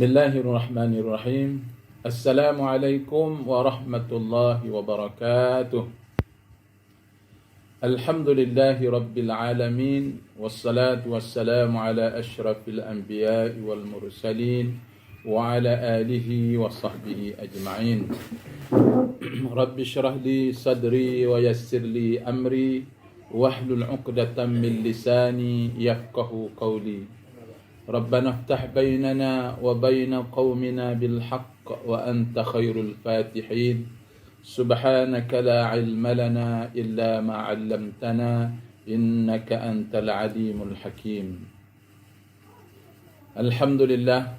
Bismillahirrahmanirrahim. Assalamualaikum warahmatullahi wabarakatuh. Alhamdulillahi rabbil alamin. Wassalatu wassalamu ala ashrafil anbiya'i wal mursalin wa ala alihi wa sahbihi ajma'in. Rabbi syrah li sadri wa yassir li amri wahlul 'uqdatam min lisani yafqahu qawli. ربنا افتح بيننا وبين قومنا بالحق وأنت خير الفاتحين سبحانك لا علم لنا إلا ما علمتنا إنك أنت العليم الحكيم. Alhamdulillah,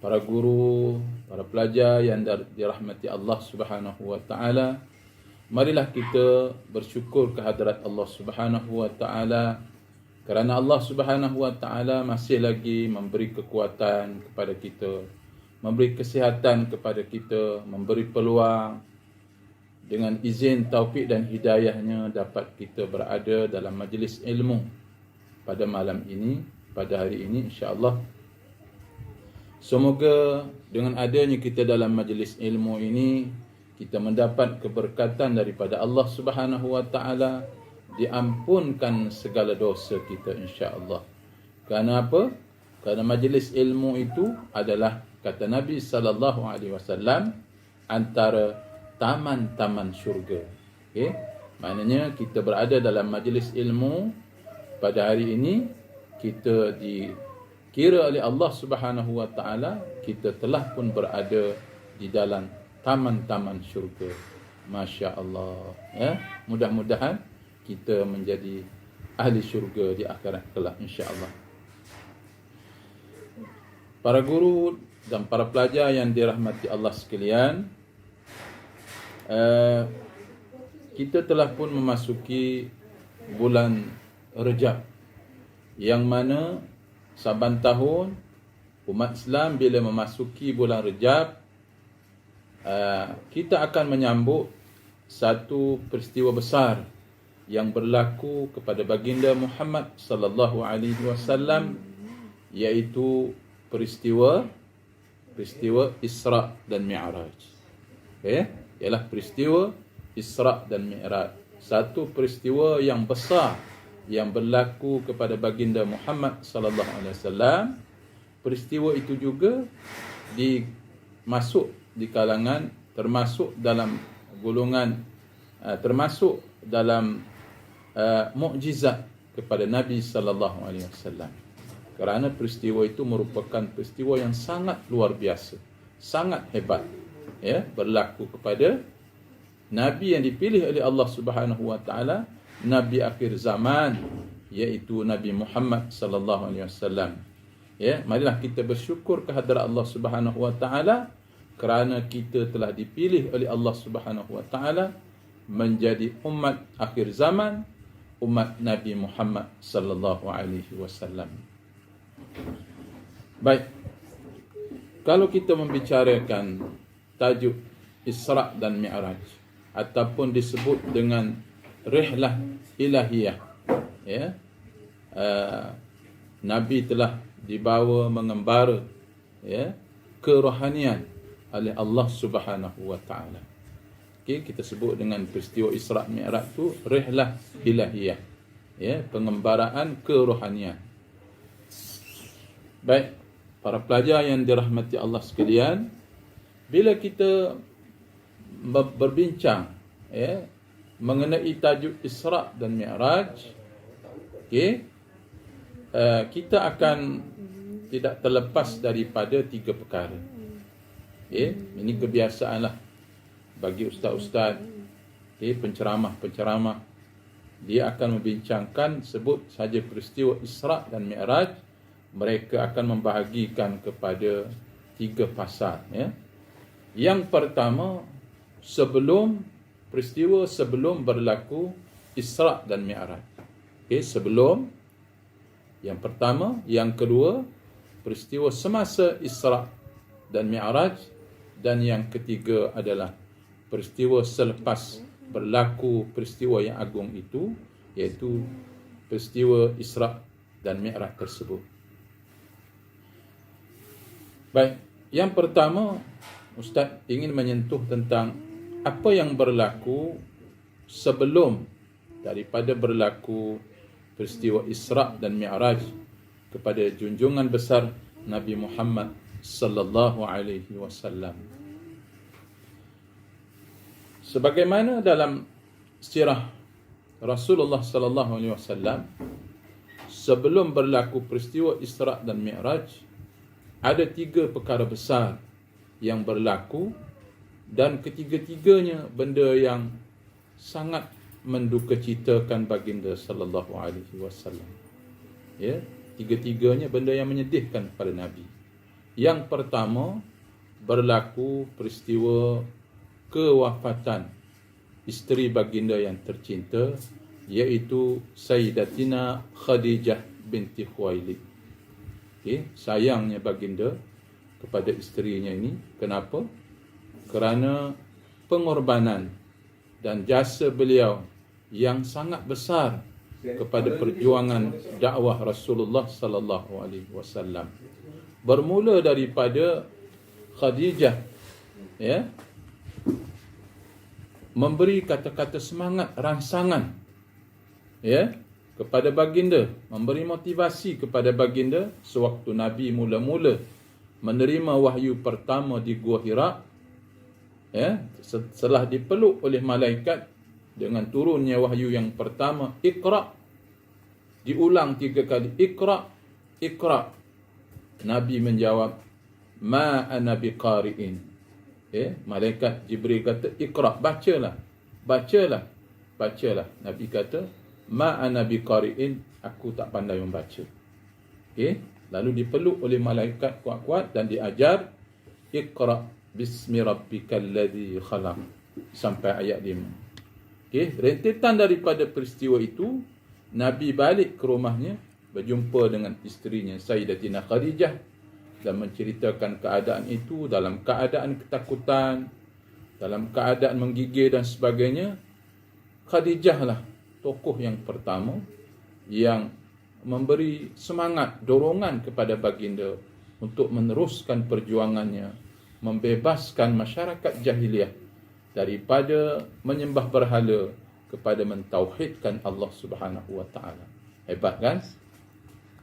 para guru, para pelajar yang dirahmati Allah Subhanahu wa taala, marilah kita bersyukur kehadrat Allah Subhanahu wa taala kerana Allah Subhanahu wa taala masih lagi memberi kekuatan kepada kita, memberi kesihatan kepada kita, memberi peluang dengan izin taufik dan hidayahnya dapat kita berada dalam majlis ilmu pada malam ini, pada hari ini insya-Allah. Semoga dengan adanya kita dalam majlis ilmu ini kita mendapat keberkatan daripada Allah Subhanahu wa taala, diampunkan segala dosa kita insya-Allah. Kerana apa? Kerana majlis ilmu itu adalah, kata Nabi sallallahu alaihi wasallam, antara taman-taman syurga. Okey? Maknanya kita berada dalam majlis ilmu pada hari ini, kita dikira oleh Allah Subhanahu wa taala kita telah pun berada di dalam taman-taman syurga. Masya-Allah, ya. Mudah-mudahan kita menjadi ahli syurga di akhirat kelak insya-Allah. Para guru dan para pelajar yang dirahmati Allah sekalian, kita telah pun memasuki bulan Rejab, yang mana saban tahun umat Islam bila memasuki bulan Rejab, kita akan menyambut satu peristiwa besar yang berlaku kepada baginda Muhammad sallallahu alaihi wasallam, iaitu peristiwa Isra dan Mi'raj. Ialah peristiwa Isra dan Mi'raj, satu peristiwa yang besar yang berlaku kepada baginda Muhammad sallallahu alaihi wasallam. Peristiwa itu juga termasuk dalam golongan mukjizat kepada Nabi sallallahu alaihi wasallam. Kerana peristiwa itu merupakan peristiwa yang sangat luar biasa, sangat hebat, ya, berlaku kepada nabi yang dipilih oleh Allah Subhanahu wa taala, nabi akhir zaman, iaitu Nabi Muhammad sallallahu alaihi wasallam. Ya, marilah kita bersyukur kehadrat Allah Subhanahu wa taala kerana kita telah dipilih oleh Allah Subhanahu wa taala menjadi umat akhir zaman, umat Nabi Muhammad sallallahu alaihi wasallam. Baik. Kalau kita membicarakan tajuk Isra dan Mi'raj ataupun disebut dengan rihlah ilahiyah, ya. Nabi telah dibawa mengembara, ya, kerohanian oleh Allah Subhanahu wa taala. Okey, kita sebut dengan peristiwa Isra Mi'raj tu rihlah ilahiyah, ya, pengembaraan kerohanian. Baik, para pelajar yang dirahmati Allah sekalian, bila kita berbincang, ya, mengenai tajuk Isra dan Mi'raj, okey, kita akan tidak terlepas daripada tiga perkara. Okay, ini kebiasaanlah bagi ustaz-ustaz, penceramah-penceramah. Dia akan membincangkan, sebut saja peristiwa Isra dan Mi'raj, mereka akan membahagikan kepada tiga fasa, ya. Yang pertama, sebelum berlaku Isra dan Mi'raj. Okey, sebelum. Yang pertama, yang kedua, peristiwa semasa Isra dan Mi'raj, dan yang ketiga adalah peristiwa selepas berlaku peristiwa yang agung itu, iaitu peristiwa Isra dan Mi'raj tersebut. Baik, yang pertama Ustaz ingin menyentuh tentang apa yang berlaku sebelum daripada berlaku peristiwa Isra' dan Mi'raj kepada junjungan besar Nabi Muhammad sallallahu alaihi wasallam. Sebagaimana dalam sirah Rasulullah sallallahu alaihi wasallam, sebelum berlaku peristiwa Isra' dan Mi'raj, ada 3 perkara besar yang berlaku dan ketiga-tiganya benda yang sangat mendukacitakan baginda sallallahu alaihi wasallam. Ya, tiga-tiganya benda yang menyedihkan kepada Nabi. Yang pertama, berlaku peristiwa kewafatan isteri baginda yang tercinta, iaitu Sayyidatina Khadijah binti Khuwailid. Okay, sayangnya baginda kepada isterinya ini. Kenapa? Kerana pengorbanan dan jasa beliau yang sangat besar kepada perjuangan dakwah Rasulullah sallallahu alaihi wasallam. Bermula daripada Khadijah, ya, memberi kata-kata semangat, rangsangan, ya, kepada baginda, memberi motivasi kepada baginda sewaktu Nabi mula-mula menerima wahyu pertama di Gua Hira, ya, setelah dipeluk oleh malaikat dengan turunnya wahyu yang pertama, Iqra, diulang 3 kali, Iqra, Iqra. Nabi menjawab, Ma ana biqari'in. Malaikat Jibril kata, Iqra, bacalah, bacalah, bacalah. Nabi kata, Ma ana biqari'in, aku tak pandai membaca. Lalu dipeluk oleh malaikat kuat-kuat dan diajar, Iqra bismi rabbikal ladzi khalaq, sampai ayat 5. Rentetan daripada peristiwa itu, Nabi balik ke rumahnya, berjumpa dengan isterinya Sayyidatina Khadijah dan menceritakan keadaan itu dalam keadaan ketakutan, dalam keadaan menggigil dan sebagainya. Khadijah lah tokoh yang pertama yang memberi semangat, dorongan kepada baginda untuk meneruskan perjuangannya, membebaskan masyarakat jahiliah daripada menyembah berhala kepada mentauhidkan Allah Subhanahu wa taala. Hebat kan?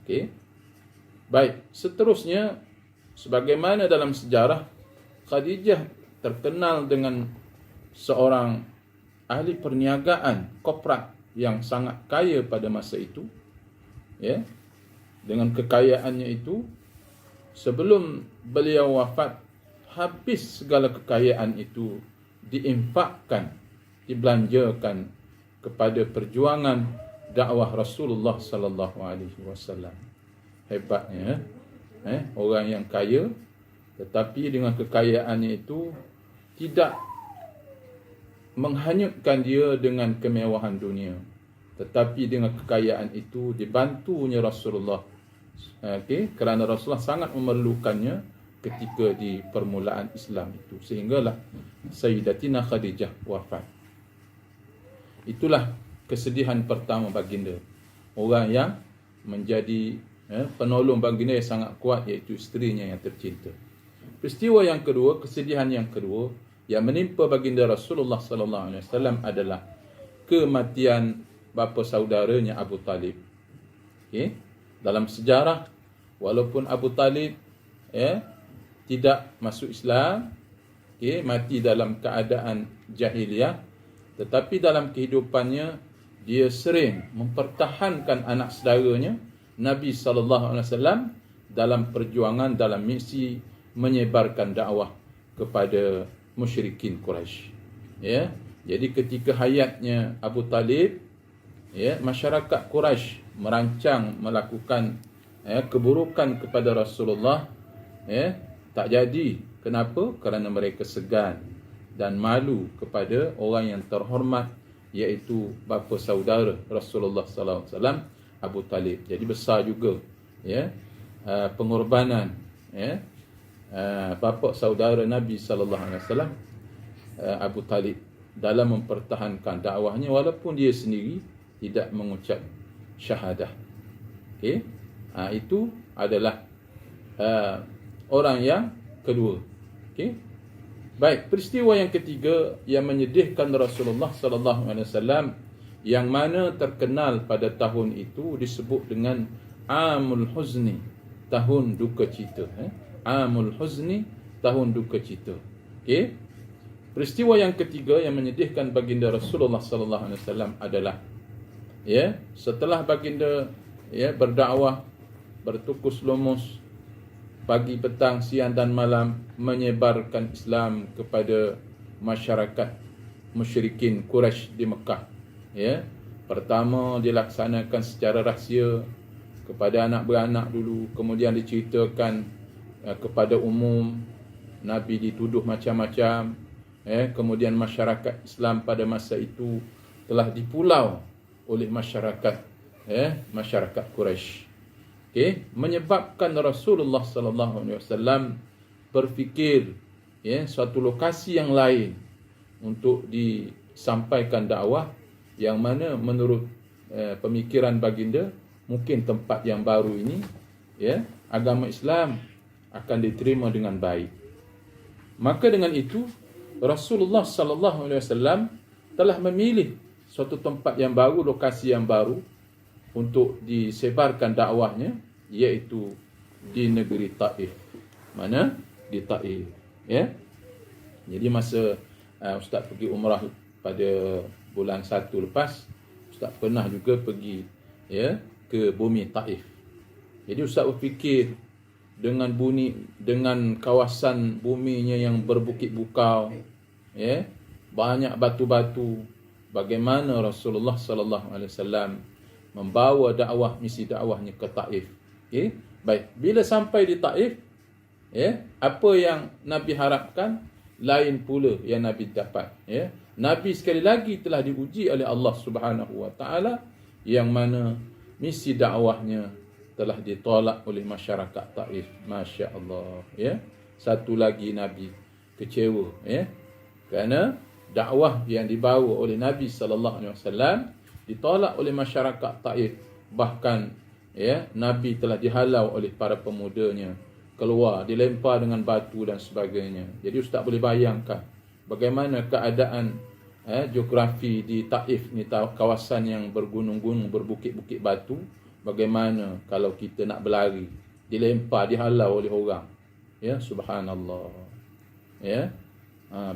Okey. Baik, seterusnya sebagaimana dalam sejarah, Khadijah terkenal dengan seorang ahli perniagaan korporat yang sangat kaya pada masa itu. Ya. Dengan kekayaannya itu, sebelum beliau wafat, habis segala kekayaan itu diinfakkan, dibelanjakan kepada perjuangan dakwah Rasulullah sallallahu alaihi wasallam. Hebatnya, orang yang kaya tetapi dengan kekayaannya itu tidak menghanyutkan dia dengan kemewahan dunia, tetapi dengan kekayaan itu dibantunya Rasulullah. Kerana Rasulullah sangat memerlukannya ketika di permulaan Islam itu, sehinggalah Sayyidatina Khadijah wafat. Itulah kesedihan pertama baginda, orang yang menjadi penolong baginda yang sangat kuat, iaitu isterinya yang tercinta. Peristiwa yang kedua, kesedihan yang kedua yang menimpa baginda Rasulullah sallallahu alaihi wasallam adalah kematian bapa saudaranya Abu Talib. Dalam sejarah, walaupun Abu Talib tidak masuk Islam, mati dalam keadaan jahiliah, tetapi dalam kehidupannya dia sering mempertahankan anak saudaranya Nabi sallallahu alaihi wasallam dalam perjuangan, dalam misi menyebarkan dakwah kepada musyrikin Quraisy. Jadi ketika hayatnya Abu Talib, masyarakat Quraisy merancang melakukan keburukan kepada Rasulullah, tak jadi. Kenapa? Kerana mereka segan dan malu kepada orang yang terhormat, iaitu bapa saudara Rasulullah sallallahu alaihi wasallam, Abu Talib. Jadi besar juga pengorbanan bapa saudara Nabi sallallahu alaihi wasallam, Abu Talib, dalam mempertahankan dakwahnya walaupun dia sendiri tidak mengucap syahadah. Itu adalah orang yang kedua. Okey. Baik, peristiwa yang ketiga yang menyedihkan Rasulullah sallallahu alaihi wasallam yang mana terkenal pada tahun itu disebut dengan Amul Huzni, tahun duka cita. Amul Huzni, tahun duka cita. Okey. Peristiwa yang ketiga yang menyedihkan baginda Rasulullah sallallahu alaihi wasallam adalah setelah baginda berdakwah, bertukus lumus pagi, petang, siang dan malam menyebarkan Islam kepada masyarakat musyrikin Quraisy di Mekah. Pertama dilaksanakan secara rahsia kepada anak beranak dulu, kemudian diceritakan kepada umum. Nabi dituduh macam-macam. Kemudian masyarakat Islam pada masa itu telah dipulau oleh masyarakat Quraisy. Menyebabkan Rasulullah sallallahu alaihi wasallam berfikir suatu lokasi yang lain untuk disampaikan dakwah, yang mana menurut pemikiran baginda mungkin tempat yang baru ini agama Islam akan diterima dengan baik. Maka dengan itu Rasulullah sallallahu alaihi wasallam telah memilih suatu tempat yang baru, lokasi yang baru untuk disebarkan dakwahnya, iaitu di negeri Taif. Mana? Di Taif. Jadi masa Ustaz pergi umrah pada bulan 1 lepas, Ustaz pernah juga pergi ke bumi Taif. Jadi Ustaz berfikir dengan kawasan buminya yang berbukit bukau, banyak batu-batu, bagaimana Rasulullah sallallahu alaihi wasallam membawa misi dakwahnya ke Taif. Baik, bila sampai di Taif, apa yang Nabi harapkan lain pula yang Nabi dapat. Nabi sekali lagi telah diuji oleh Allah Subhanahu wa taala, yang mana misi dakwahnya telah ditolak oleh masyarakat Taif. Masya-Allah, satu lagi Nabi kecewa, kerana dakwah yang dibawa oleh Nabi sallallahu alaihi wasallam ditolak oleh masyarakat Taif. Bahkan Nabi telah dihalau oleh para pemudanya, keluar, dilempar dengan batu dan sebagainya. Jadi Ustaz boleh bayangkan bagaimana keadaan geografi di Taif ni, kawasan yang bergunung-gunung, berbukit-bukit batu. Bagaimana kalau kita nak berlari, dilempar, dihalau oleh orang. Subhanallah.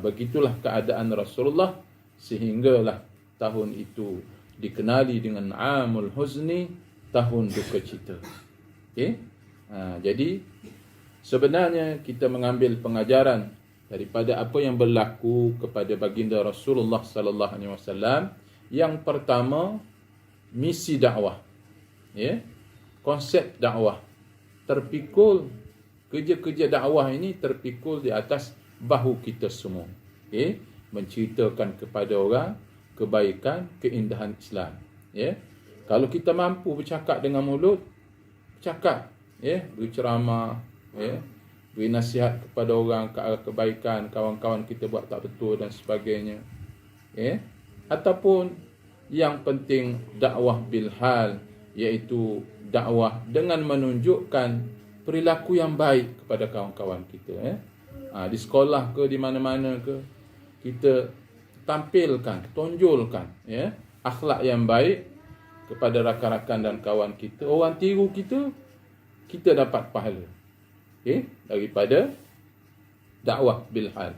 Begitulah keadaan Rasulullah, sehinggalah tahun itu dikenali dengan Amul Huzni, tahun duka cita. Jadi sebenarnya kita mengambil pengajaran daripada apa yang berlaku kepada baginda Rasulullah sallallahu alaihi wasallam. Yang pertama, misi dakwah, konsep dakwah terpikul, kerja-kerja dakwah ini terpikul di atas bahu kita semua. Menceritakan kepada orang kebaikan, keindahan Islam. Kalau kita mampu bercakap dengan mulut, bercakap, beri ceramah, beri nasihat kepada orang ke arah kebaikan, kawan-kawan kita buat tak betul dan sebagainya. Ataupun yang penting dakwah bil hal, iaitu dakwah dengan menunjukkan perilaku yang baik kepada kawan-kawan kita. Di sekolah ke, di mana-mana ke, kita tampilkan, tonjolkan akhlak yang baik kepada rakan-rakan dan kawan kita. Orang tiru kita, kita dapat pahala daripada dakwah bil hal.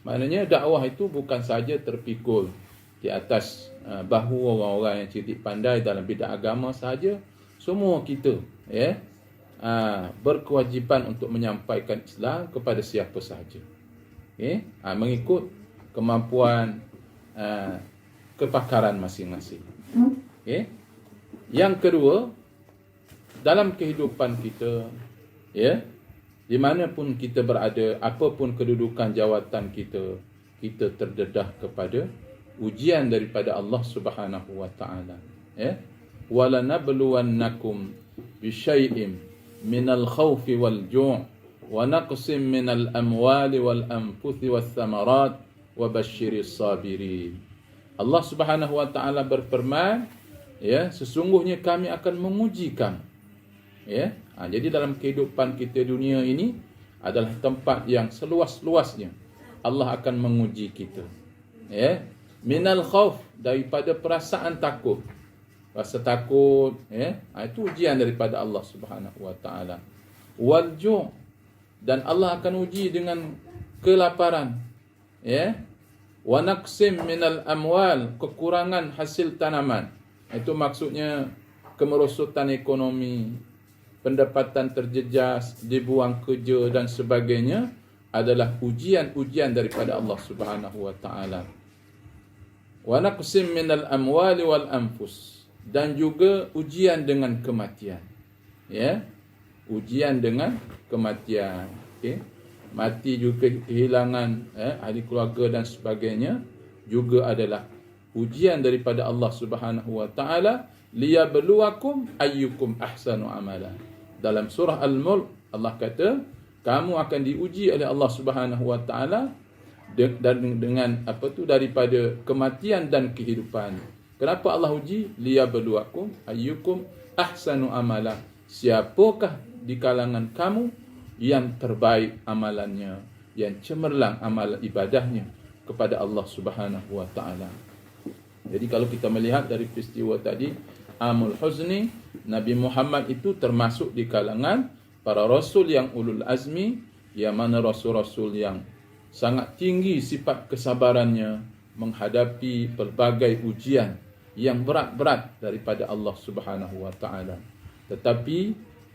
Maknanya dakwah itu bukan saja terpikul di atas bahu orang-orang yang cerdik pandai dalam bidang agama sahaja. Semua kita berkewajipan untuk menyampaikan Islam kepada siapa sahaja, mengikut kemampuan, kepakaran masing-masing. Yang kedua, dalam kehidupan kita, di mana pun kita berada, apapun kedudukan jawatan kita, kita terdedah kepada ujian daripada Allah Subhanahu wa taala. Walanabluwannakum bisyai'in minal khawfi wal ju' wa naqsim minal amwali wal anfusi was thamarat wa basyiris sabirin. Allah Subhanahu wa taala berfirman, sesungguhnya kami akan menguji kamu. Jadi dalam kehidupan kita dunia ini adalah tempat yang seluas-luasnya Allah akan menguji kita. Ya, minal khauf, daripada perasaan takut. Rasa takut, ya, itu ujian daripada Allah Subhanahu wa taala. Wal ju', dan Allah akan uji dengan kelaparan. Ya. Wa naqsim minal amwal, kekurangan hasil tanaman. Itu maksudnya kemerosotan ekonomi, pendapatan terjejas, dibuang kerja dan sebagainya adalah ujian-ujian daripada Allah Subhanahu wa taala. Wa naqsim minal amwali wal anfus, dan juga ujian dengan kematian. Ya. Ujian dengan kematian. Okey. Mati juga, kehilangan ahli keluarga dan sebagainya juga adalah ujian daripada Allah Subhanahu wa taala, liyabluwakum ayyukum ahsanu amala. Dalam surah Al-Mulk Allah kata, kamu akan diuji oleh Allah Subhanahu wa taala dengan daripada kematian dan kehidupan. Kenapa Allah uji? Liyabluwakum ayyukum ahsanu amala. Siapakah di kalangan kamu yang terbaik amalannya, yang cemerlang amal ibadahnya kepada Allah Subhanahu wa taala. Jadi kalau kita melihat dari peristiwa tadi, Amul Huzni, Nabi Muhammad itu termasuk di kalangan para rasul yang ulul azmi, yang mana rasul-rasul yang sangat tinggi sifat kesabarannya menghadapi pelbagai ujian yang berat-berat daripada Allah Subhanahu wa taala. Tetapi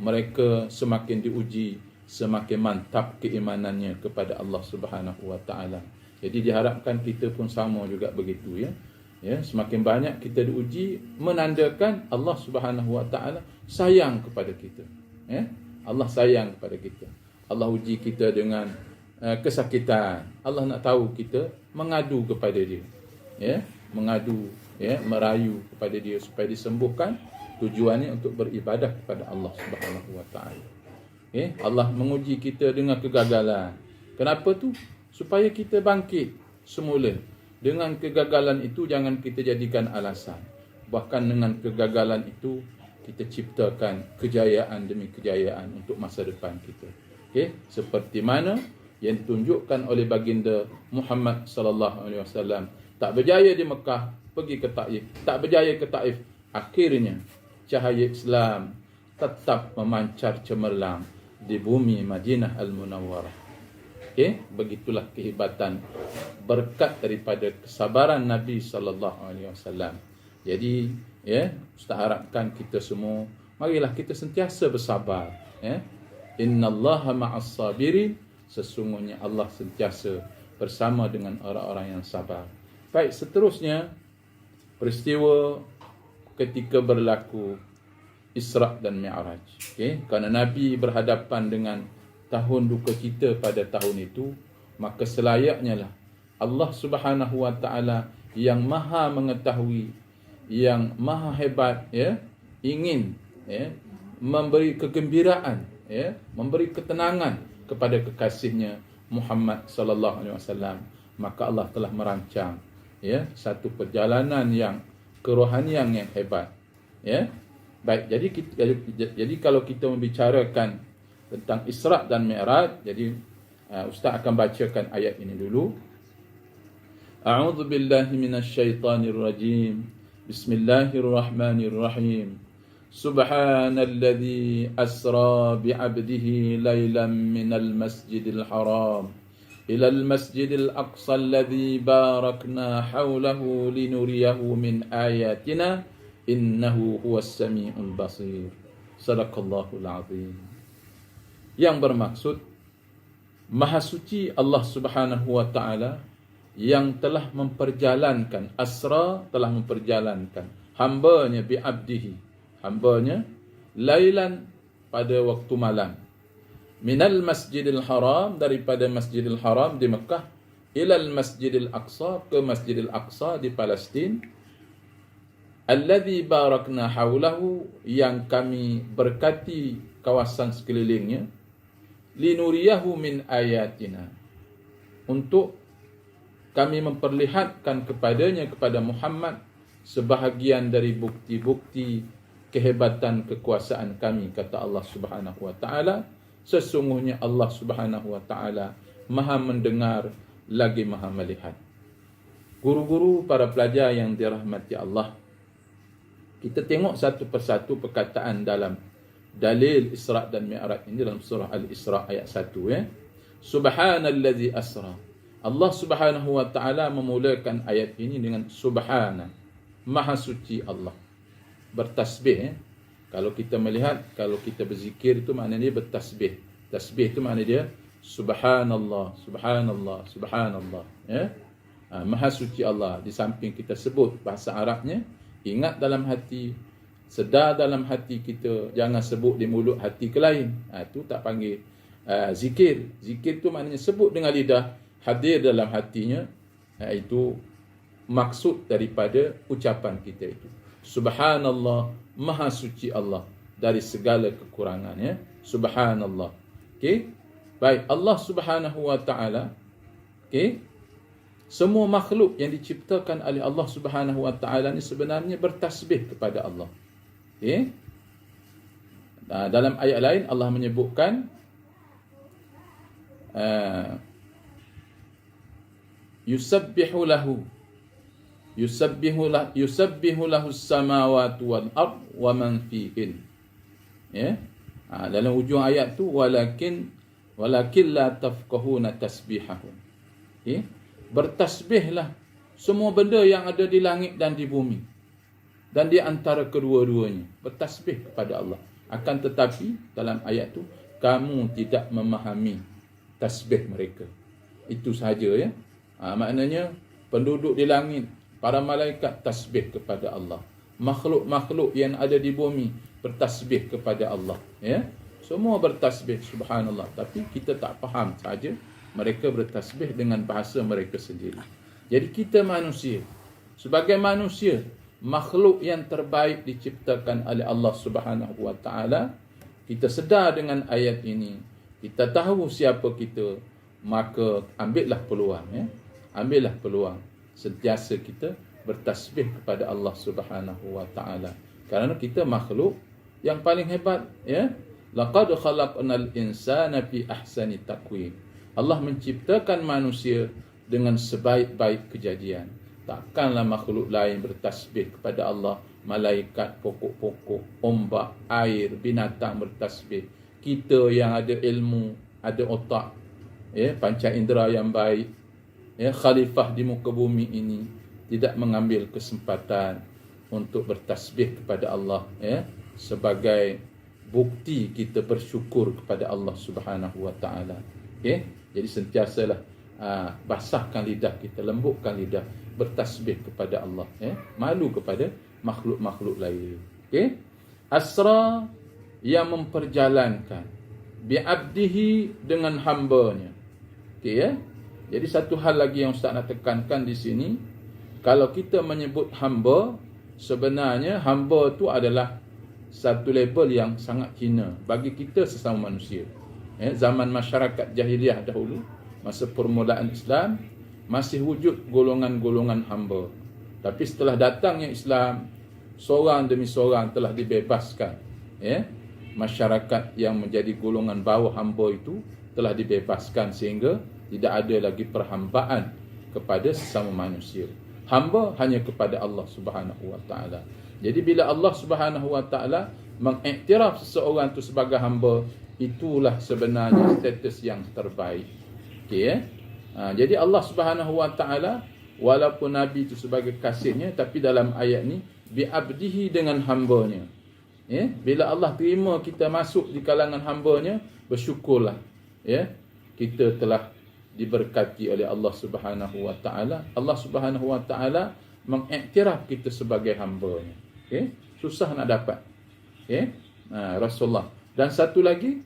mereka semakin diuji, semakin mantap keimanannya kepada Allah Subhanahu wa taala. Jadi diharapkan kita pun sama juga begitu, ya. Ya, semakin banyak kita diuji, menandakan Allah Subhanahu wa taala sayang kepada kita. Ya. Allah sayang kepada kita. Allah uji kita dengan kesakitan. Allah nak tahu kita mengadu kepada dia. Ya, mengadu, ya, merayu kepada dia supaya disembuhkan. Tujuannya untuk beribadah kepada Allah Subhanahu wa taala. Okay. Allah menguji kita dengan kegagalan. Kenapa tu? Supaya kita bangkit semula. Dengan kegagalan itu jangan kita jadikan alasan. Bahkan dengan kegagalan itu kita ciptakan kejayaan demi kejayaan untuk masa depan kita. Okay. Seperti mana yang ditunjukkan oleh baginda Muhammad sallallahu alaihi wasallam, tak berjaya di Mekah, pergi ke Taif. Tak berjaya ke Taif, akhirnya cahaya Islam tetap memancar cemerlang di bumi Madinah Al-Munawwarah. Okey, begitulah kehebatan berkat daripada kesabaran Nabi sallallahu alaihi wasallam. Jadi, ya, Ustaz harapkan kita semua, marilah kita sentiasa bersabar, ya. Innallaha ma'as sabirin, sesungguhnya Allah sentiasa bersama dengan orang-orang yang sabar. Baik, seterusnya peristiwa ketika berlaku Isra' dan Mi'raj. Okay? Kerana Nabi berhadapan dengan tahun duka cita pada tahun itu, maka selayaknya lah Allah Subhanahu wa taala yang maha mengetahui, yang maha hebat, ya, ingin, ya, memberi kegembiraan, ya, memberi ketenangan kepada kekasihnya Muhammad sallallahu alaihi wasallam. Maka Allah telah merancang, ya, satu perjalanan yang kerohanian yang hebat, ya. Baik, jadi kalau kita membicarakan tentang Isra' dan Mi'raj, jadi Ustaz akan bacakan ayat ini dulu. A'udzu billahi minasyaitonir rajim. Bismillahirrahmanirrahim. Subhanalladzi asra bi'abdihi lailan minal masjidil haram ilal masjidil aqsa alladzi barakna hawlahu linuriyahu min ayatina innahu huwas samiul basir. Sadaqallahul azim. Yang bermaksud, Maha suci Allah Subhanahu wa taala yang telah memperjalankan, asra, telah memperjalankan hambanya bi abdihi, hambanya lailan, pada waktu malam, minal masjidil haram, daripada masjidil haram di Mekah, ilal masjidil aqsa, ke masjidil aqsa di Palestin, alladzi barakna haulahu, yang kami berkati kawasan sekelilingnya, linuriyahu min ayatina, untuk kami memperlihatkan kepadanya, kepada Muhammad, sebahagian dari bukti-bukti kehebatan kekuasaan kami, kata Allah Subhanahu wa taala, Sesungguhnya Allah Subhanahu wa taala Maha mendengar lagi Maha melihat. Guru-guru, para pelajar yang dirahmati Allah, kita tengok satu persatu perkataan dalam dalil Isra' dan Mi'raj ini dalam surah Al-Isra' ayat 1 ya. Subhanallazi asra. Allah Subhanahu wa taala memulakan ayat ini dengan subhana. Maha suci Allah. Bertasbih ya. Kalau kita melihat, kalau kita berzikir itu maknanya dia bertasbih. Tasbih itu maknanya dia subhanallah, subhanallah, subhanallah ya. Maha suci Allah. Di samping kita sebut bahasa Arabnya, ingat dalam hati, sedar dalam hati kita, jangan sebut di mulut hati ke lain. Itu tak panggil zikir. Zikir tu maknanya sebut dengan lidah, hadir dalam hatinya. Itu maksud daripada ucapan kita itu. Subhanallah, Maha suci Allah dari segala kekurangan ya. Subhanallah. Okey. Baik, Allah Subhanahu wa taala, okey, semua makhluk yang diciptakan oleh Allah Subhanahu wa taala ni sebenarnya bertasbih kepada Allah. Okey. Dalam ayat lain Allah menyebutkan yusabbihu lahu as-samawati wal ard wa man fihin. Ya. Dalam hujung ayat tu walakin la tafqahuna tasbihahum. Okay. Bertasbihlah semua benda yang ada di langit dan di bumi dan di antara kedua-duanya, bertasbih kepada Allah. Akan tetapi dalam ayat tu kamu tidak memahami tasbih mereka. Itu sahaja ya. Maknanya penduduk di langit, para malaikat tasbih kepada Allah. Makhluk-makhluk yang ada di bumi bertasbih kepada Allah ya. Semua bertasbih subhanallah, tapi kita tak faham saja. Mereka bertasbih dengan bahasa mereka sendiri. Jadi kita manusia, sebagai manusia, makhluk yang terbaik diciptakan oleh Allah Subhanahu wa taala, kita sedar dengan ayat ini, kita tahu siapa kita, maka ambillah peluang ya. Ambillah peluang sentiasa kita bertasbih kepada Allah Subhanahu wa taala. Kerana kita makhluk yang paling hebat ya. Laqad khalaqnal insana fi ahsani taqwim. Allah menciptakan manusia dengan sebaik-baik kejadian. Takkanlah makhluk lain bertasbih kepada Allah. Malaikat, pokok-pokok, ombak, air, binatang bertasbih. Kita yang ada ilmu, ada otak, ya, panca indera yang baik, ya, khalifah di muka bumi ini, tidak mengambil kesempatan untuk bertasbih kepada Allah ya, sebagai bukti kita bersyukur kepada Allah Subhanahu wa taala. Okey, jadi sentiasalah basahkan lidah kita, lembutkan lidah, bertasbih kepada Allah ya, malu kepada makhluk-makhluk lain. Okey, asra yang memperjalankan, bi'abdihi dengan hamba-Nya. Okey ya. Jadi satu hal lagi yang Ustaz nak tekankan di sini, kalau kita menyebut hamba, sebenarnya hamba tu adalah satu label yang sangat hina bagi kita sesama manusia. Zaman masyarakat jahiliah dahulu, masa permulaan Islam, masih wujud golongan-golongan hamba. Tapi setelah datangnya Islam, seorang demi seorang telah dibebaskan. Masyarakat yang menjadi golongan bawah hamba itu telah dibebaskan sehingga tidak ada lagi perhambaan kepada sesama manusia. Hamba hanya kepada Allah Subhanahu wa taala. Jadi bila Allah Subhanahu wa taala mengiktiraf seseorang itu sebagai hamba, itulah sebenarnya status yang terbaik. Okey jadi Allah Subhanahu wa taala walaupun nabi itu sebagai kasihnya, tapi dalam ayat ni bi'abdihi dengan hamba-Nya. Bila Allah terima kita masuk di kalangan hamba-Nya, bersyukurlah kita telah diberkati oleh Allah Subhanahu wa taala. Allah Subhanahu wa taala mengiktiraf kita sebagai hamba-Nya. Susah nak dapat. Rasulullah. Dan satu lagi,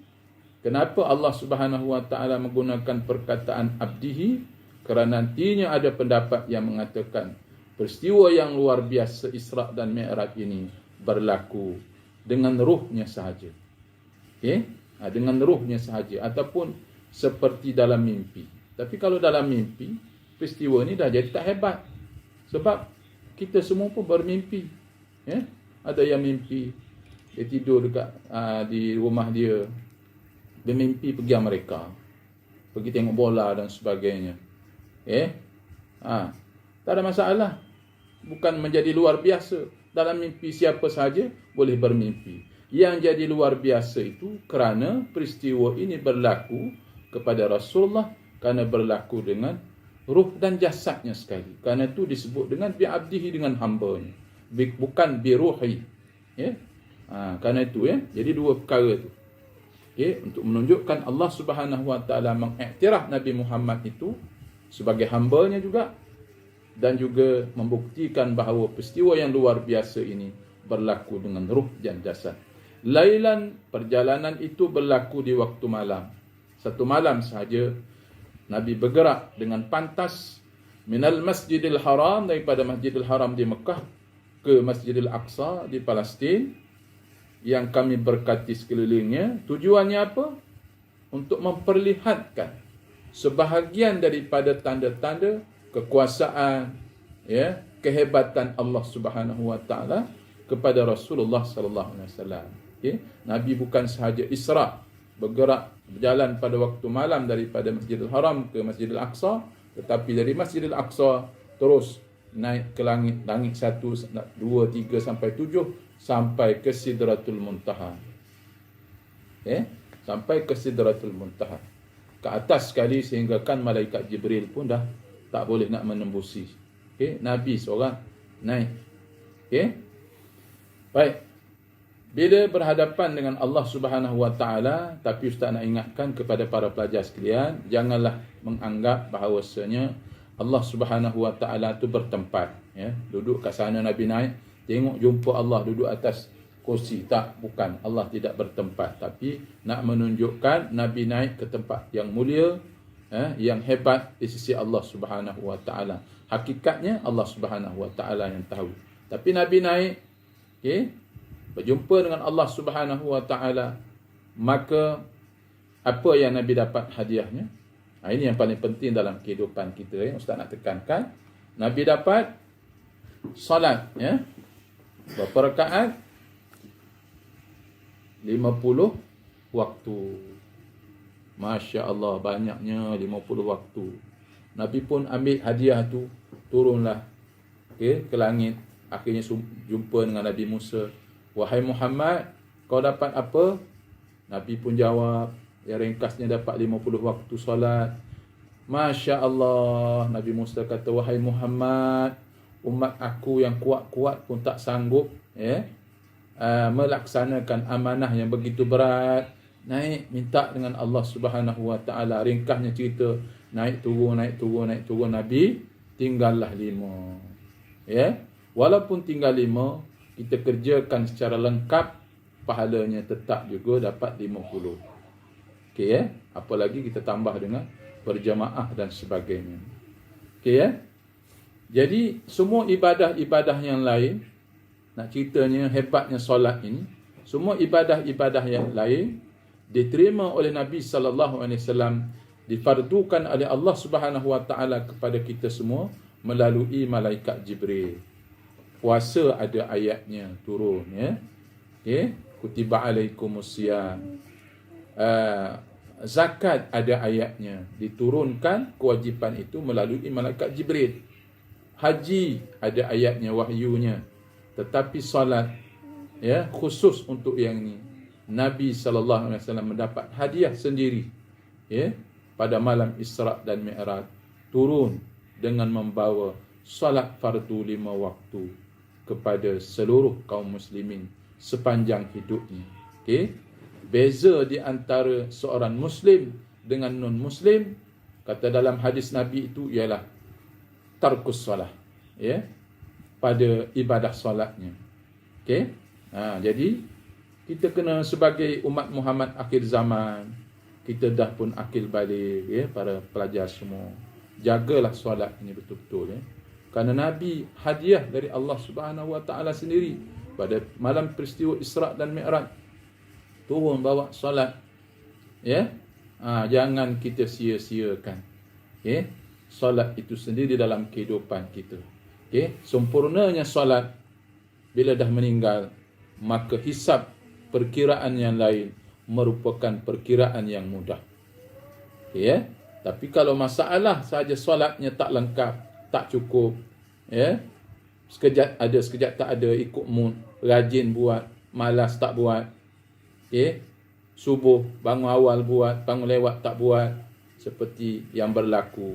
kenapa Allah Subhanahu wa taala menggunakan perkataan abdihi? Kerana nantinya ada pendapat yang mengatakan peristiwa yang luar biasa Isra' dan Mi'raj ini berlaku dengan ruhnya sahaja. Dengan ruhnya sahaja ataupun seperti dalam mimpi. Tapi kalau dalam mimpi, peristiwa ni dah jadi tak hebat. Sebab kita semua pun bermimpi. Ada yang mimpi dia tidur dekat di rumah dia, bermimpi pergi Amerika, pergi tengok bola dan sebagainya. Tak ada masalah. Bukan menjadi luar biasa. Dalam mimpi siapa saja boleh bermimpi. Yang jadi luar biasa itu kerana peristiwa ini berlaku kepada Rasulullah, kerana berlaku dengan ruh dan jasadnya sekali. Kerana itu disebut dengan bi'abdihi, dengan hambanya. Bukan biruhi. Kerana itu jadi dua perkara itu. Untuk menunjukkan Allah Subhanahu Wa Taala mengiktiraf Nabi Muhammad itu sebagai hamba-Nya juga, dan juga membuktikan bahawa peristiwa yang luar biasa ini berlaku dengan ruh dan jasad. Lailan, perjalanan itu berlaku di waktu malam. Satu malam sahaja Nabi bergerak dengan pantas minal Masjidil Haram, daripada Masjidil Haram di Mekah ke Masjidil Aqsa di Palestin, yang kami berkati sekelilingnya. Tujuannya apa? Untuk memperlihatkan sebahagian daripada tanda-tanda kekuasaan, kehebatan Allah Subhanahu Wa Taala kepada Rasulullah sallallahu alaihi wasallam. Nabi bukan sahaja Isra, bergerak berjalan pada waktu malam daripada Masjidil Haram ke Masjidil Aqsa, tetapi dari Masjidil Aqsa terus naik ke langit 1, 2, 3 sampai 7, sampai ke Sidratul Muntaha. Sampai ke Sidratul Muntaha. Ke atas sekali sehingga kan malaikat Jibril pun dah tak boleh nak menembusi. Nabi seorang naik. Baik. Bila berhadapan dengan Allah Subhanahu Wa Taala, tapi Ustaz nak ingatkan kepada para pelajar sekalian, janganlah menganggap bahawasanya Allah Subhanahu Wa Taala tu bertempat, duduk kat sana Nabi naik, tengok jumpa Allah duduk atas kursi. Tak, bukan. Allah tidak bertempat, tapi nak menunjukkan Nabi naik ke tempat yang mulia, yang hebat di sisi Allah Subhanahu Wa Taala. Hakikatnya Allah Subhanahu Wa Taala yang tahu. Tapi Nabi naik, berjumpa dengan Allah Subhanahu Wa Taala, maka apa yang Nabi dapat hadiahnya? Ini yang paling penting dalam kehidupan kita. Ustaz nak tekankan, Nabi dapat salat, berapa rakaat? 50 waktu. Masya Allah, banyaknya 50 waktu. Nabi pun ambil hadiah tu, turunlah ke langit. Akhirnya jumpa dengan Nabi Musa. Wahai Muhammad, kau dapat apa? Nabi pun jawab, yang ringkasnya dapat 50 waktu solat. Masya Allah, Nabi Musa kata, wahai Muhammad, umat aku yang kuat-kuat pun tak sanggup melaksanakan amanah yang begitu berat. Naik minta dengan Allah Subhanahu Wa Taala. Ringkasnya cerita, naik turun Nabi tinggallah 5. Walaupun tinggal 5, kita kerjakan secara lengkap, pahalanya tetap juga dapat 50. Apalagi kita tambah dengan berjamaah dan sebagainya. Jadi semua ibadah-ibadah yang lain, nak ceritanya hebatnya solat ini, semua ibadah-ibadah yang lain diterima oleh Nabi sallallahu alaihi wasallam, difardukan oleh Allah Subhanahu Wa Taala kepada kita semua melalui malaikat Jibril. Puasa ada ayatnya turun, kutiba alaikumusiyam. Zakat ada ayatnya, diturunkan kewajipan itu melalui malaikat Jibril. Haji ada ayatnya, wahyunya. Tetapi salat, khusus untuk yang ini, Nabi sallallahu alaihi wasallam mendapat hadiah sendiri, pada malam Isra dan Mi'raj, turun dengan membawa salat fardu 5 waktu kepada seluruh kaum muslimin sepanjang hidupnya. Beza di antara seorang muslim dengan non-muslim, kata dalam hadis Nabi itu ialah tarkus solat, pada ibadah solatnya. Jadi kita kena sebagai umat Muhammad akhir zaman, kita dah pun akil balik, para pelajar semua, jagalah solat ini betul-betul, kerana Nabi hadiah dari Allah Subhanahu Wa Taala sendiri pada malam peristiwa Isra dan Mi'raj, turun bawa solat. Jangan kita sia-siakan solat itu sendiri dalam kehidupan kita. Sempurnanya solat bila dah meninggal, maka hisab perkiraan yang lain merupakan perkiraan yang mudah. Ya, tapi kalau masalah saja solatnya tak lengkap, tak cukup, ya, sekejap ada sekejap tak ada, ikut mood, rajin buat, malas tak buat, ya, subuh bangun awal buat, bangun lewat tak buat, seperti yang berlaku,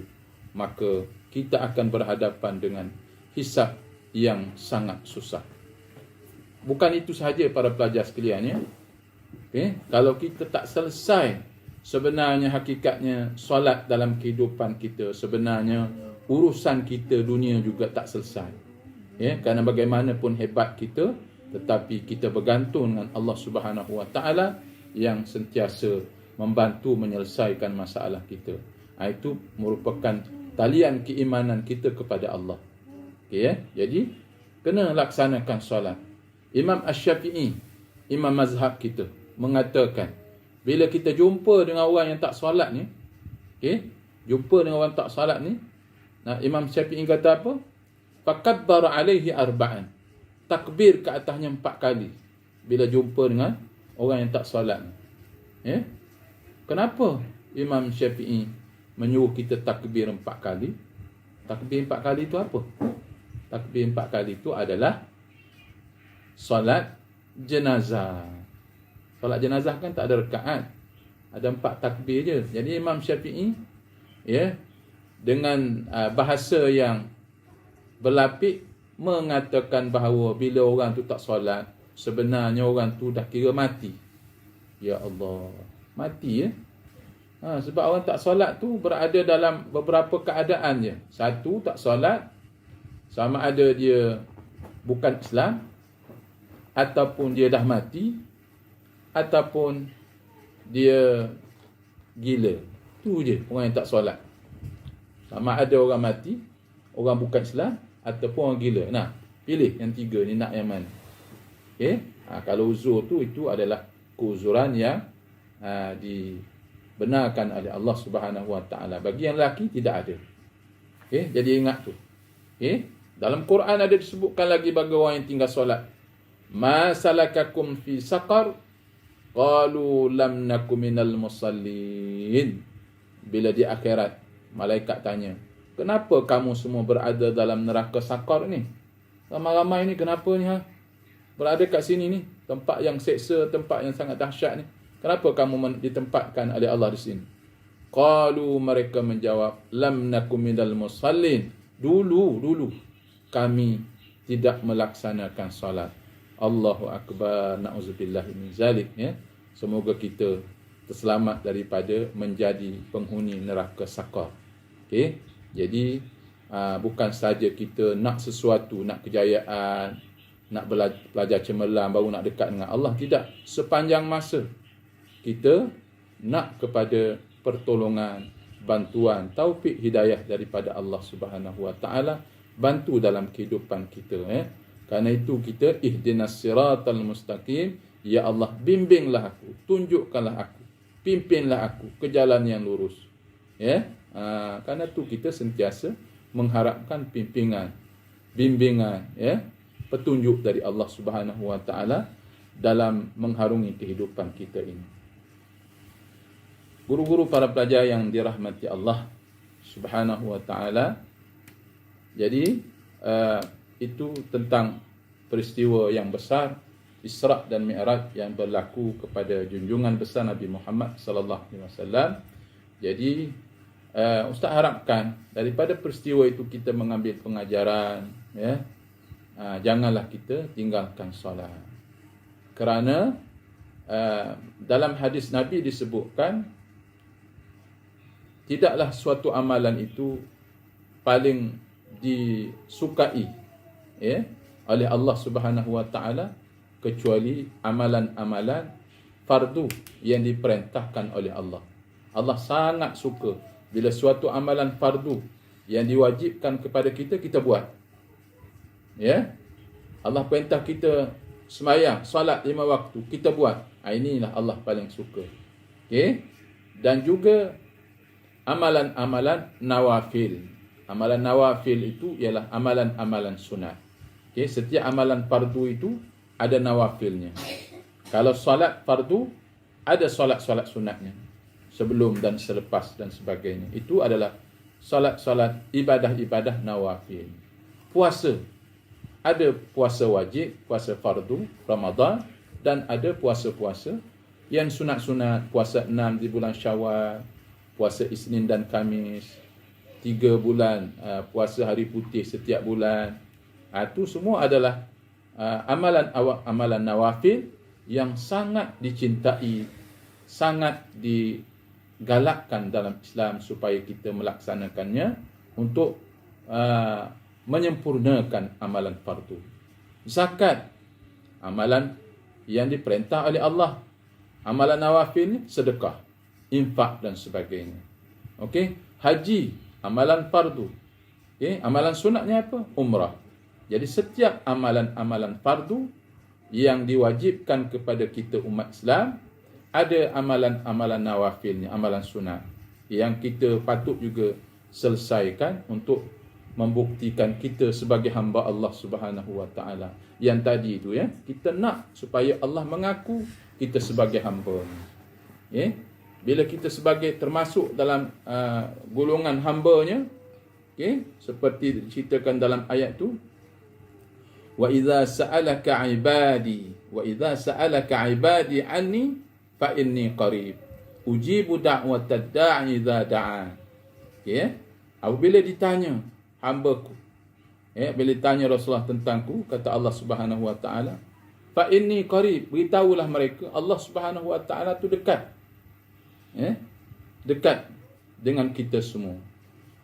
maka kita akan berhadapan dengan hisab yang sangat susah. Bukan itu sahaja para pelajar sekalian, ya. Okay? Kalau kita tak selesai sebenarnya hakikatnya solat dalam kehidupan kita, sebenarnya urusan kita dunia juga tak selesai. Ya, kerana bagaimanapun hebat kita, tetapi kita bergantung dengan Allah Subhanahu Wa Taala yang sentiasa membantu menyelesaikan masalah kita. Itu merupakan talian keimanan kita kepada Allah. Okay, ya? Jadi kena laksanakan solat. Imam Asy-Syafi'i, imam mazhab kita, mengatakan bila kita jumpa dengan orang yang tak solat ni, jumpa dengan orang tak solat ni, Imam Syafi'i kata apa? Fakabbara alaihi arba'an. Takbir ke atasnya 4 kali bila jumpa dengan orang yang tak solat ni. Kenapa Imam Syafi'i menyuruh kita takbir 4 kali? Takbir 4 kali itu apa? Takbir 4 kali itu adalah solat jenazah. Solat jenazah kan tak ada rakaat, ada 4 takbir je. Jadi Imam Syafi'i, ya, dengan bahasa yang berlapik mengatakan bahawa bila orang tu tak solat, sebenarnya orang tu dah kira mati. Ya Allah, mati, ya. Sebab orang tak solat tu berada dalam beberapa keadaan je. Satu, tak solat, sama ada dia bukan Islam, ataupun dia dah mati, ataupun dia gila. Tu je orang yang tak solat. Sama ada orang mati, orang bukan Islam, ataupun orang gila. Nah, pilih yang 3 ni, nak yang mana? Kalau uzur tu, itu adalah keuzuran yang dibenarkan oleh Allah Subhanahu Wa Taala. Bagi yang lelaki tidak ada. Jadi ingat tu. Dalam Quran ada disebutkan lagi bagi orang yang tinggal solat. Ma salakakum fi saqar? Qalu lam naku minal musallin. Bila di akhirat malaikat tanya, kenapa kamu semua berada dalam neraka sakar ni? Ramai-ramai ni kenapa ni, berada kat sini ni, tempat yang seksa, tempat yang sangat dahsyat ni. Kenapa kamu ditempatkan oleh Allah di sini? Qalu, mereka menjawab, lam naku minal musallin. Dulu kami tidak melaksanakan salat. Allahu Akbar, na'udzubillahi min zalik, ya. Semoga kita terselamat daripada menjadi penghuni neraka sakar. Jadi bukan saja kita nak sesuatu, nak kejayaan, nak belajar cemerlang baru nak dekat dengan Allah, tidak. Sepanjang masa kita nak kepada pertolongan, bantuan, taufik, hidayah daripada Allah Subhanahu Wa Taala, bantu dalam kehidupan kita, ya. Karena itu kita ihdinas siratal mustaqim, ya Allah bimbinglah aku, tunjukkanlah aku, pimpinlah aku ke jalan yang lurus, ya. Karena itu kita sentiasa mengharapkan bimbingan, ya, petunjuk dari Allah Subhanahu Wa Taala dalam mengharungi kehidupan kita ini. Guru-guru, para pelajar yang dirahmati Allah Subhanahu Wa Taala, jadi itu tentang peristiwa yang besar Isra' dan Mi'raj yang berlaku kepada junjungan besar Nabi Muhammad sallallahu alaihi wasallam. Jadi Ustaz harapkan daripada peristiwa itu kita mengambil pengajaran, ya. Janganlah kita tinggalkan solat. Kerana dalam hadis Nabi disebutkan tidaklah suatu amalan itu paling disukai, ya, oleh Allah Subhanahu Wa Taala kecuali amalan-amalan fardu yang diperintahkan oleh Allah. Allah sangat suka bila suatu amalan fardu yang diwajibkan kepada kita, kita buat. Ya. Allah perintah kita sembahyang, solat 5 waktu, kita buat. Inilah Allah paling suka. Okey. Dan juga amalan-amalan nawafil. Amalan nawafil itu ialah amalan-amalan sunat. Okey, setiap amalan fardu itu ada nawafilnya. Kalau solat fardu ada solat-solat sunatnya sebelum dan selepas dan sebagainya. Itu adalah solat-solat ibadah-ibadah nawafil. Puasa, ada puasa wajib, puasa fardu Ramadan, dan ada puasa-puasa yang sunat-sunat, puasa 6 di bulan Syawal, puasa Isnin dan Khamis, 3 bulan puasa hari putih setiap bulan. Itu semua adalah amalan nawafil yang sangat dicintai, sangat digalakkan dalam Islam supaya kita melaksanakannya untuk menyempurnakan amalan fardu. Zakat, amalan yang diperintah oleh Allah. Amalan nawafil, sedekah, infak dan sebagainya. Okey, haji, amalan fardu. Okey, amalan sunatnya apa? Umrah. Jadi setiap amalan-amalan fardu yang diwajibkan kepada kita umat Islam, ada amalan-amalan nawafilnya, amalan sunat yang kita patut juga selesaikan untuk membuktikan kita sebagai hamba Allah Subhanahu Wa Taala. Yang tadi itu ya, kita nak supaya Allah mengaku kita sebagai hamba. Ya, bila kita sebagai termasuk dalam golongan hamba-Nya, okay, seperti diceritakan dalam ayat tu, wa idza sa'alaka ibadi anni fa inni qarib ujibu da'watad da'i idza da'a. Okay, apabila ditanya hamba-Ku, bila ditanya Rasulullah tentangku, kata Allah Subhanahu Wa Taala, fa inni qarib, beritahulah mereka Allah Subhanahu Wa Taala tu dekat. Dekat dengan kita semua.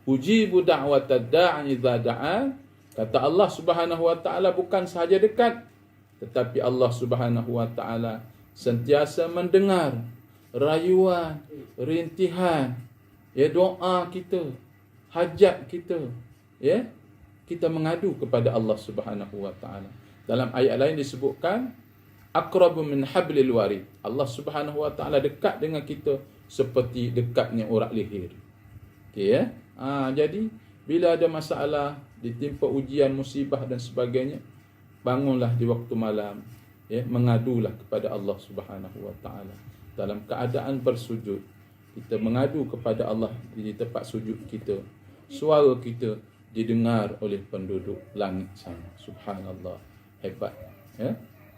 Ujibu da'watad da'i idza da'a. Kata Allah Subhanahu Wa Taala bukan sahaja dekat, tetapi Allah Subhanahu Wa Taala sentiasa mendengar rayuan, rintihan, doa kita, hajat kita. Kita mengadu kepada Allah Subhanahu Wa Taala. Dalam ayat lain disebutkan aqrabu min hablil warid. Allah Subhanahu Wa Taala dekat dengan kita seperti dekatnya urat leher. Okey, jadi bila ada masalah, ditimpa ujian, musibah dan sebagainya, bangunlah di waktu malam, mengadulah kepada Allah Subhanahu Wa Taala dalam keadaan bersujud. Kita mengadu kepada Allah di tempat sujud kita. Suara kita didengar oleh penduduk langit sana. Subhanallah, hebat.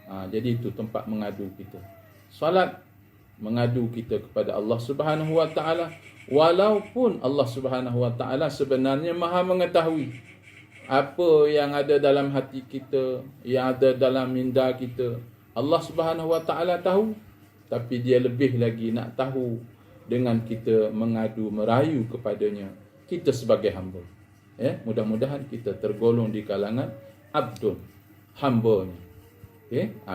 Jadi itu tempat mengadu kita. Salat, mengadu kita kepada Allah Subhanahu Wa Taala, walaupun Allah Subhanahu Wa Taala sebenarnya Maha mengetahui apa yang ada dalam hati kita, yang ada dalam minda kita. Allah Subhanahu Wa Taala tahu, tapi Dia lebih lagi nak tahu dengan kita mengadu, merayu kepadanya, kita sebagai hamba. Mudah-mudahan kita tergolong di kalangan abdun, hamba-Nya.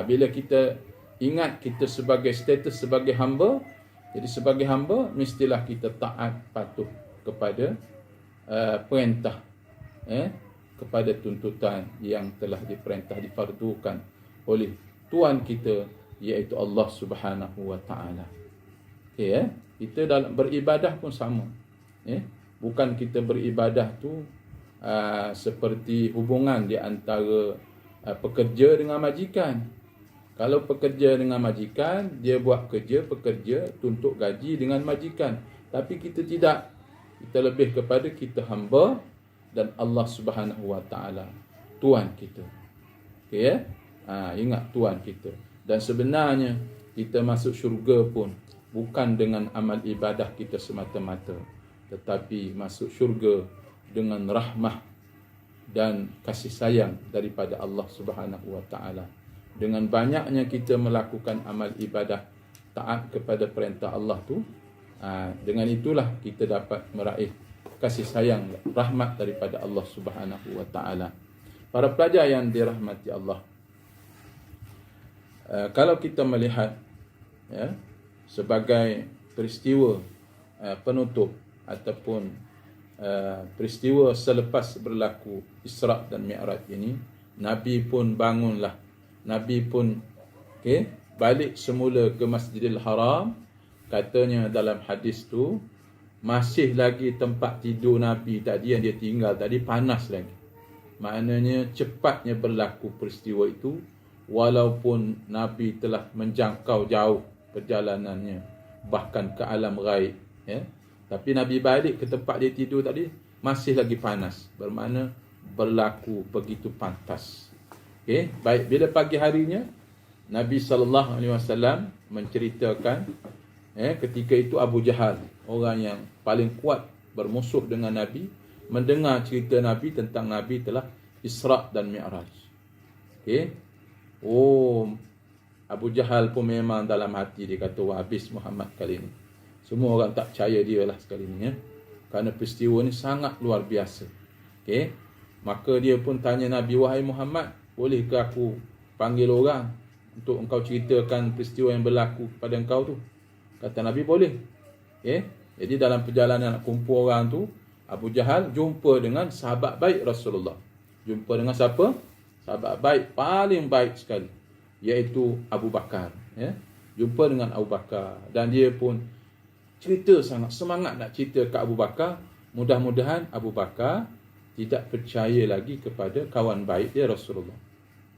Bila kita ingat kita sebagai status sebagai hamba, jadi sebagai hamba mestilah kita taat patuh kepada perintah, kepada tuntutan yang telah diperintah, difardukan oleh Tuhan kita, iaitu Allah Subhanahu Wa Taala. Kita dalam beribadah pun sama. Bukan kita beribadah tu seperti hubungan di antara pekerja dengan majikan. Kalau pekerja dengan majikan, dia buat kerja, pekerja tuntut gaji dengan majikan. Tapi kita tidak. Kita lebih kepada kita hamba dan Allah Subhanahu Wa Taala Tuhan kita. Ingat Tuhan kita. Dan sebenarnya kita masuk syurga pun bukan dengan amal ibadah kita semata-mata, tetapi masuk syurga dengan rahmah dan kasih sayang daripada Allah Subhanahu Wa Taala. Dengan banyaknya kita melakukan amal ibadah, taat kepada perintah Allah tu, dengan itulah kita dapat meraih kasih sayang, rahmat daripada Allah Subhanahu Wa Taala. Para pelajar yang dirahmati Allah, kalau kita melihat sebagai peristiwa penutup ataupun peristiwa selepas berlaku Isra' dan Mi'raj ini, Nabi pun bangunlah, Nabi pun balik semula ke Masjidil Haram. Katanya dalam hadis tu, masih lagi tempat tidur Nabi tadi yang dia tinggal tadi panas lagi. Maknanya cepatnya berlaku peristiwa itu, walaupun Nabi telah menjangkau jauh perjalanannya, bahkan ke alam ghaib, ya. Tapi Nabi balik ke tempat dia tidur tadi masih lagi panas, bermakna berlaku begitu pantas. Okey, baik, bila pagi harinya Nabi sallallahu alaihi wasallam menceritakan, ketika itu Abu Jahal, orang yang paling kuat bermusuh dengan Nabi, mendengar cerita Nabi tentang Nabi telah Isra' dan Mi'raj. Okey. Abu Jahal pun memang dalam hati dia kata, wah, habis Muhammad kali ini. Semua orang tak percaya dia lah sekali ni, ya. Kerana peristiwa ni sangat luar biasa. Okey. Maka dia pun tanya Nabi, wahai Muhammad, bolehkah aku panggil orang untuk engkau ceritakan peristiwa yang berlaku kepada engkau tu? Kata Nabi, boleh. Okey. Jadi dalam perjalanan nak kumpul orang tu, Abu Jahal jumpa dengan sahabat baik Rasulullah. Jumpa dengan siapa? Sahabat baik, paling baik sekali, iaitu Abu Bakar, ya. Jumpa dengan Abu Bakar dan dia pun cerita sangat semangat nak cerita ke Abu Bakar. Mudah-mudahan Abu Bakar tidak percaya lagi kepada kawan baik dia Rasulullah.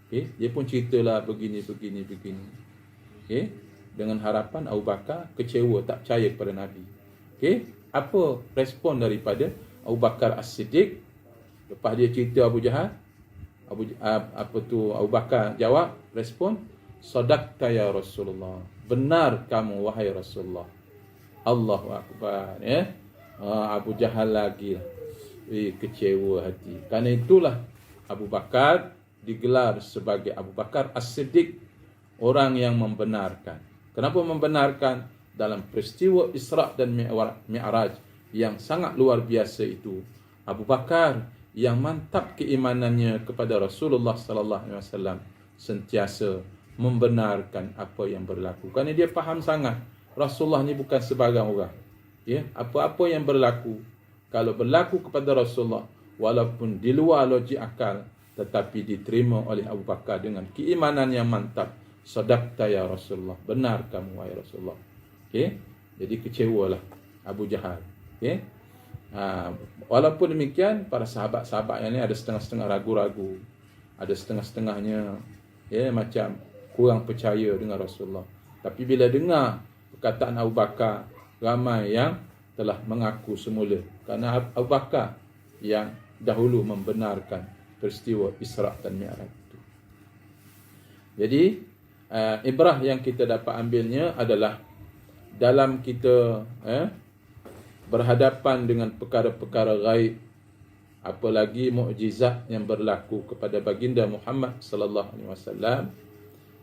Okey, dia pun ceritalah begini. Okey, dengan harapan Abu Bakar kecewa, tak percaya kepada Nabi. Okey, apa respon daripada Abu Bakar As-Siddiq lepas dia cerita Abu Jahal? Abu Bakar jawab, respon, sadaqta ya Rasulullah, benar kamu wahai Rasulullah. Allahu Akbar, ya. Abu Jahal lagi kecewa hati. Karena itulah Abu Bakar digelar sebagai Abu Bakar As-Siddiq, orang yang membenarkan. Kenapa membenarkan? Dalam peristiwa Isra' dan Mi'raj yang sangat luar biasa itu, Abu Bakar yang mantap keimanannya kepada Rasulullah sallallahu alaihi wasallam sentiasa membenarkan apa yang berlaku. Kerana dia faham sangat Rasulullah ni bukan sebarang orang. Ya, apa-apa yang berlaku, kalau berlaku kepada Rasulullah, walaupun di luar logik akal, tetapi diterima oleh Abu Bakar dengan keimanan yang mantap. Sadaqta ya Rasulullah, benar kamu wahai Rasulullah. Okey, jadi kecewalah Abu Jahal. Okey. Walaupun demikian, para sahabat-sahabat yang ni ada setengah-setengah ragu-ragu, ada setengah-setengahnya macam kurang percaya dengan Rasulullah. Tapi bila dengar perkataan Abu Bakar, ramai yang telah mengaku semula, kerana Abu Bakar yang dahulu membenarkan peristiwa Isra' dan Mi'raj itu. Jadi ibrah yang kita dapat ambilnya adalah dalam kita berhadapan dengan perkara-perkara gaib, apalagi mukjizat yang berlaku kepada baginda Muhammad sallallahu alaihi wasallam,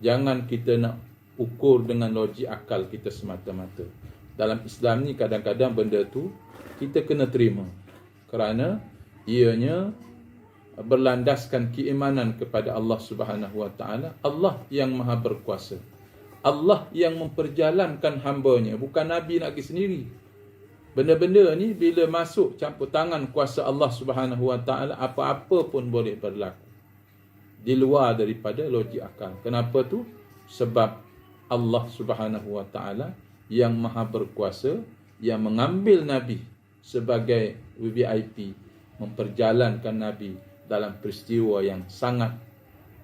jangan kita nak ukur dengan logik akal kita semata-mata. Dalam Islam ni kadang-kadang benda tu kita kena terima, kerana ianya berlandaskan keimanan kepada Allah Subhanahu wa taala. Allah yang Maha berkuasa, Allah yang memperjalankan hamba-Nya, bukan Nabi nak pergi sendiri. Benda-benda ni bila masuk campur tangan kuasa Allah Subhanahu wa taala, apa-apa pun boleh berlaku di luar daripada logik akal. Kenapa tu? Sebab Allah Subhanahu wa taala yang Maha berkuasa, yang mengambil Nabi sebagai VIP, memperjalankan Nabi dalam peristiwa yang sangat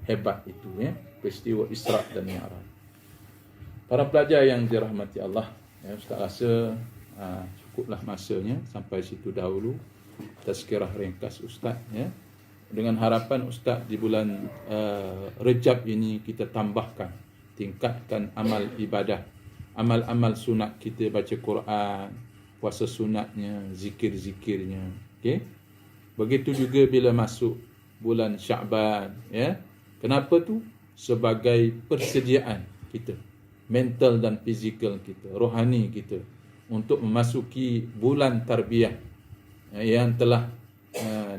hebat itu, ya, peristiwa Isra' dan Mi'raj. Para pelajar yang dirahmati Allah, ya, Ustaz rasa cukuplah masanya sampai situ dahulu tazkirah ringkas Ustaz, ya. Dengan harapan Ustaz di bulan Rejab ini kita tambahkan, tingkatkan amal ibadah, amal-amal sunat kita, baca Quran, puasa sunatnya, zikir-zikirnya. Okey. Begitu juga bila masuk bulan Syaban, ya. Kenapa tu? Sebagai persediaan kita, mental dan fizikal kita, rohani kita, untuk memasuki bulan tarbiyah yang telah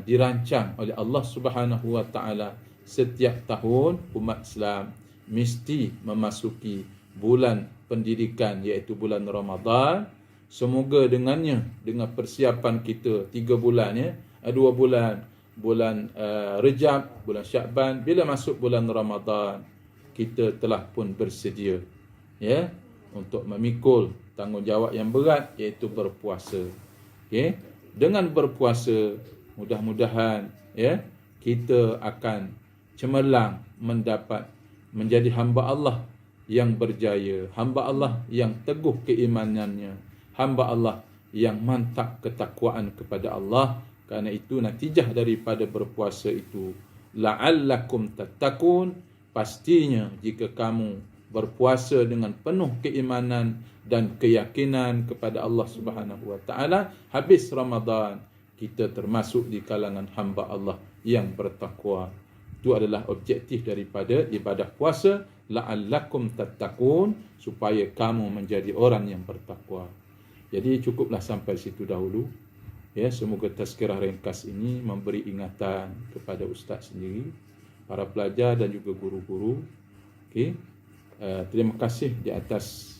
dirancang oleh Allah Subhanahu wa taala. Setiap tahun umat Islam mesti memasuki bulan pendidikan, iaitu bulan Ramadan. Semoga dengannya, dengan persiapan kita 3 bulan, ya, 2 bulan, bulan Rejab, bulan Syaban, bila masuk bulan Ramadan, kita telah pun bersedia, ya, untuk memikul tanggungjawab yang berat, iaitu berpuasa. Okey, dengan berpuasa mudah-mudahan, ya, kita akan cemerlang mendapat menjadi hamba Allah yang berjaya, hamba Allah yang teguh keimanannya, hamba Allah yang mantap ketakwaan kepada Allah. Karena itu natijah daripada berpuasa itu, la'allakum tattaqun, pastinya jika kamu berpuasa dengan penuh keimanan dan keyakinan kepada Allah Subhanahu wa taala, habis Ramadan kita termasuk di kalangan hamba Allah yang bertakwa. Itu adalah objektif daripada ibadah puasa, la'allakum tattaqun, supaya kamu menjadi orang yang bertakwa. Jadi cukuplah sampai situ dahulu. Ya, semoga tazkirah ringkas ini memberi ingatan kepada ustaz sendiri, para pelajar dan juga guru-guru. Okey. Terima kasih di atas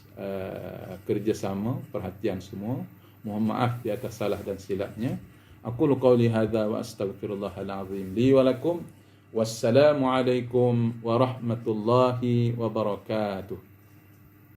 kerjasama, perhatian semua. Mohon maaf di atas salah dan silapnya. Aqulu qawli hadza wa astaghfirullahal azim li wa lakum. Wassalamu alaikum warahmatullahi wabarakatuh.